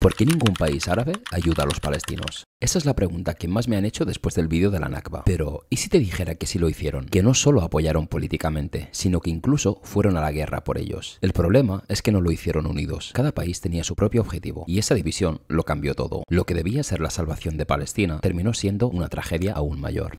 ¿Por qué ningún país árabe ayuda a los palestinos? Esa es la pregunta que más me han hecho después del vídeo de la Nakba. Pero, ¿y si te dijera que sí lo hicieron? Que no solo apoyaron políticamente, sino que incluso fueron a la guerra por ellos. El problema es que no lo hicieron unidos. Cada país tenía su propio objetivo, y esa división lo cambió todo. Lo que debía ser la salvación de Palestina terminó siendo una tragedia aún mayor.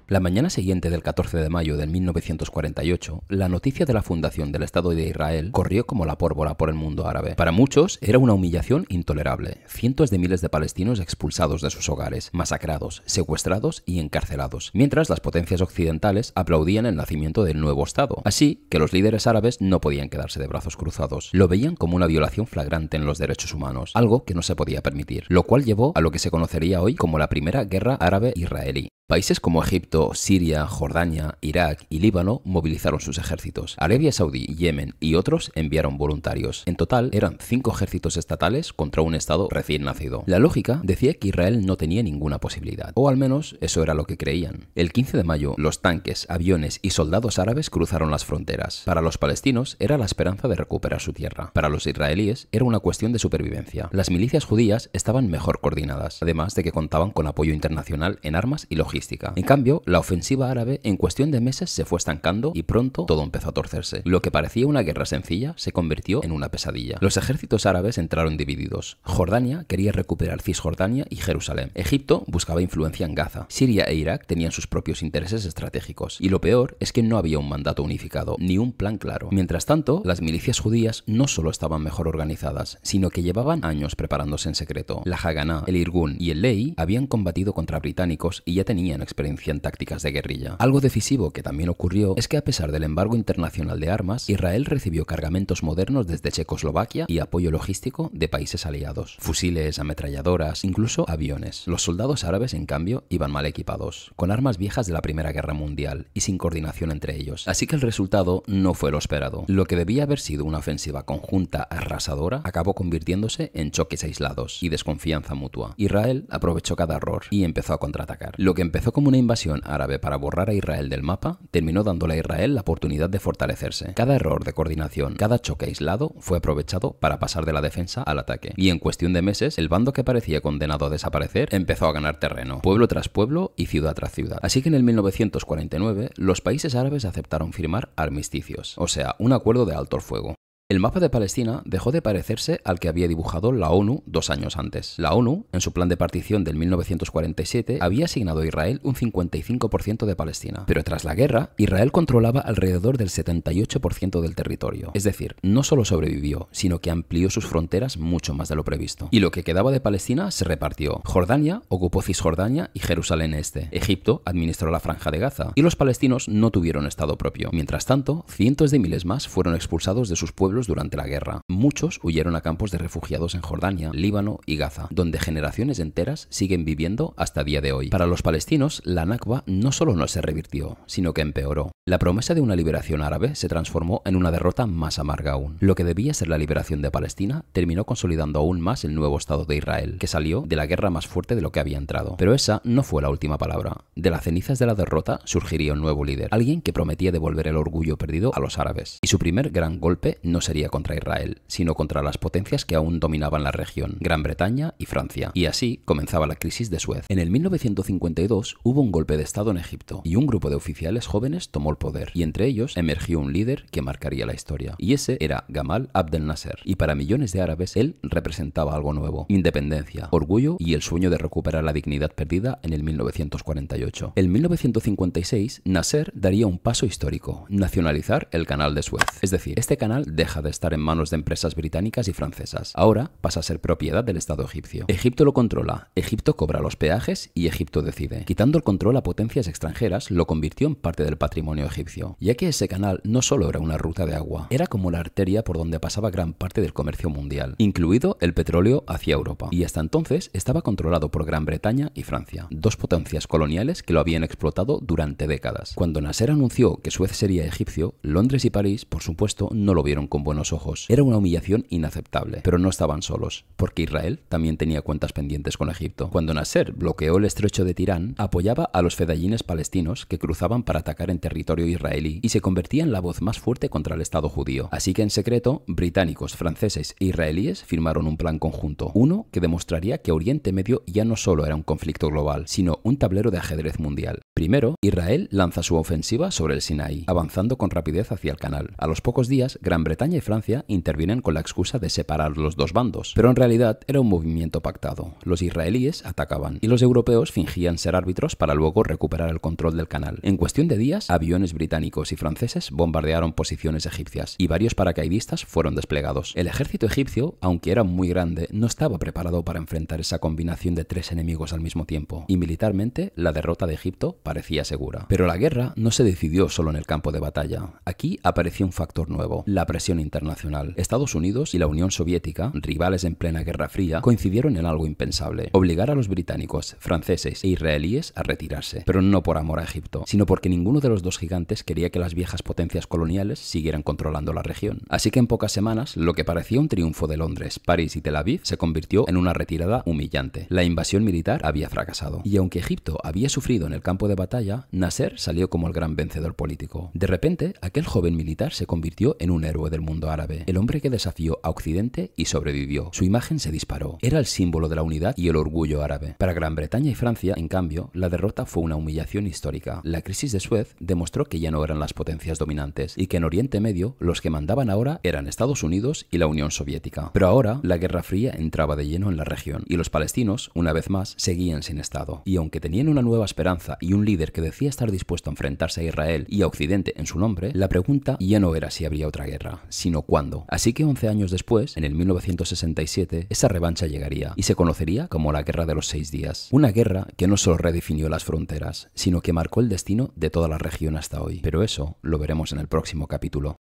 La mañana siguiente del 14 de mayo de 1948, la noticia de la fundación del Estado de Israel corrió como la pólvora por el mundo árabe. Para muchos era una humillación intolerable. Cientos de miles de palestinos expulsados de sus hogares, masacrados, secuestrados y encarcelados, mientras las potencias occidentales aplaudían el nacimiento del nuevo Estado. Así que los líderes árabes no podían quedarse de brazos cruzados. Lo veían como una violación flagrante en los derechos humanos, algo que no se podía permitir, lo cual llevó a lo que se conocería hoy como la Primera Guerra Árabe-Israelí. Países como Egipto, Siria, Jordania, Irak y Líbano movilizaron sus ejércitos. Arabia Saudí, Yemen y otros enviaron voluntarios. En total eran 5 ejércitos estatales contra un estado recién nacido. La lógica decía que Israel no tenía ninguna posibilidad, o al menos eso era lo que creían. El 15 de mayo, los tanques, aviones y soldados árabes cruzaron las fronteras. Para los palestinos era la esperanza de recuperar su tierra. Para los israelíes era una cuestión de supervivencia. Las milicias judías estaban mejor coordinadas, además de que contaban con apoyo internacional en armas y logística. En cambio, la ofensiva árabe en cuestión de meses se fue estancando y pronto todo empezó a torcerse. Lo que parecía una guerra sencilla se convirtió en una pesadilla. Los ejércitos árabes entraron divididos. Jordania quería recuperar Cisjordania y Jerusalén. Egipto buscaba influencia en Gaza. Siria e Irak tenían sus propios intereses estratégicos. Y lo peor es que no había un mandato unificado, ni un plan claro. Mientras tanto, las milicias judías no solo estaban mejor organizadas, sino que llevaban años preparándose en secreto. La Haganá, el Irgun y el Lehi habían combatido contra británicos y ya tenían experiencia en tácticas de guerrilla. Algo decisivo que también ocurrió es que a pesar del embargo internacional de armas, Israel recibió cargamentos modernos desde Checoslovaquia y apoyo logístico de países aliados. Fusiles, ametralladoras, incluso aviones. Los soldados árabes, en cambio, iban mal equipados, con armas viejas de la Primera Guerra Mundial y sin coordinación entre ellos. Así que el resultado no fue lo esperado. Lo que debía haber sido una ofensiva conjunta arrasadora acabó convirtiéndose en choques aislados y desconfianza mutua. Israel aprovechó cada error y empezó a contraatacar. Lo que empezó como una invasión árabe para borrar a Israel del mapa, terminó dándole a Israel la oportunidad de fortalecerse. Cada error de coordinación, cada choque aislado fue aprovechado para pasar de la defensa al ataque. Y en cuestión de meses, el bando que parecía condenado a desaparecer empezó a ganar terreno, pueblo tras pueblo y ciudad tras ciudad. Así que en el 1949, los países árabes aceptaron firmar armisticios, o sea, un acuerdo de alto el fuego. El mapa de Palestina dejó de parecerse al que había dibujado la ONU 2 años antes. La ONU, en su plan de partición del 1947, había asignado a Israel un 55% de Palestina. Pero tras la guerra, Israel controlaba alrededor del 78% del territorio. Es decir, no solo sobrevivió, sino que amplió sus fronteras mucho más de lo previsto. Y lo que quedaba de Palestina se repartió. Jordania ocupó Cisjordania y Jerusalén Este. Egipto administró la Franja de Gaza. Y los palestinos no tuvieron estado propio. Mientras tanto, cientos de miles más fueron expulsados de sus pueblos durante la guerra. Muchos huyeron a campos de refugiados en Jordania, Líbano y Gaza, donde generaciones enteras siguen viviendo hasta día de hoy. Para los palestinos, la Nakba no solo no se revirtió, sino que empeoró. La promesa de una liberación árabe se transformó en una derrota más amarga aún. Lo que debía ser la liberación de Palestina terminó consolidando aún más el nuevo Estado de Israel, que salió de la guerra más fuerte de lo que había entrado. Pero esa no fue la última palabra. De las cenizas de la derrota surgiría un nuevo líder, alguien que prometía devolver el orgullo perdido a los árabes. Y su primer gran golpe no sería contra Israel, sino contra las potencias que aún dominaban la región, Gran Bretaña y Francia. Y así comenzaba la crisis de Suez. En el 1952 hubo un golpe de estado en Egipto y un grupo de oficiales jóvenes tomó el poder, y entre ellos emergió un líder que marcaría la historia. Y ese era Gamal Abdel Nasser. Y para millones de árabes él representaba algo nuevo: independencia, orgullo y el sueño de recuperar la dignidad perdida en el 1948. En 1956 Nasser daría un paso histórico: nacionalizar el canal de Suez. Es decir, este canal deja de estar en manos de empresas británicas y francesas. Ahora pasa a ser propiedad del Estado egipcio. Egipto lo controla, Egipto cobra los peajes y Egipto decide. Quitando el control a potencias extranjeras, lo convirtió en parte del patrimonio egipcio, ya que ese canal no solo era una ruta de agua, era como la arteria por donde pasaba gran parte del comercio mundial, incluido el petróleo hacia Europa. Y hasta entonces estaba controlado por Gran Bretaña y Francia, dos potencias coloniales que lo habían explotado durante décadas. Cuando Nasser anunció que Suez sería egipcio, Londres y París, por supuesto, no lo vieron con buenos ojos. Era una humillación inaceptable, pero no estaban solos, porque Israel también tenía cuentas pendientes con Egipto. Cuando Nasser bloqueó el estrecho de Tirán, apoyaba a los fedayines palestinos que cruzaban para atacar en territorio israelí y se convertía en la voz más fuerte contra el Estado judío. Así que en secreto, británicos, franceses e israelíes firmaron un plan conjunto, uno que demostraría que Oriente Medio ya no solo era un conflicto global, sino un tablero de ajedrez mundial. Primero, Israel lanza su ofensiva sobre el Sinaí, avanzando con rapidez hacia el canal. A los pocos días, Gran Bretaña y Francia intervienen con la excusa de separar los dos bandos, pero en realidad era un movimiento pactado. Los israelíes atacaban y los europeos fingían ser árbitros para luego recuperar el control del canal. En cuestión de días, aviones británicos y franceses bombardearon posiciones egipcias y varios paracaidistas fueron desplegados. El ejército egipcio, aunque era muy grande, no estaba preparado para enfrentar esa combinación de tres enemigos al mismo tiempo, y militarmente la derrota de Egipto parecía segura. Pero la guerra no se decidió solo en el campo de batalla. Aquí apareció un factor nuevo, la presión internacional. Estados Unidos y la Unión Soviética, rivales en plena Guerra Fría, coincidieron en algo impensable: obligar a los británicos, franceses e israelíes a retirarse, pero no por amor a Egipto, sino porque ninguno de los dos gigantes quería que las viejas potencias coloniales siguieran controlando la región. Así que en pocas semanas, lo que parecía un triunfo de Londres, París y Tel Aviv se convirtió en una retirada humillante. La invasión militar había fracasado, y aunque Egipto había sufrido en el campo de batalla, Nasser salió como el gran vencedor político. De repente, aquel joven militar se convirtió en un héroe del mundo árabe, el hombre que desafió a Occidente y sobrevivió. Su imagen se disparó. Era el símbolo de la unidad y el orgullo árabe. Para Gran Bretaña y Francia, en cambio, la derrota fue una humillación histórica. La crisis de Suez demostró que ya no eran las potencias dominantes y que en Oriente Medio los que mandaban ahora eran Estados Unidos y la Unión Soviética. Pero ahora la Guerra Fría entraba de lleno en la región y los palestinos, una vez más, seguían sin Estado. Y aunque tenían una nueva esperanza y un líder que decía estar dispuesto a enfrentarse a Israel y a Occidente en su nombre, la pregunta ya no era si habría otra guerra, sino cuándo. Así que 11 años después, en el 1967, esa revancha llegaría y se conocería como la Guerra de los 6 días. Una guerra que no solo redefinió las fronteras, sino que marcó el destino de toda la región hasta hoy. Pero eso lo veremos en el próximo capítulo.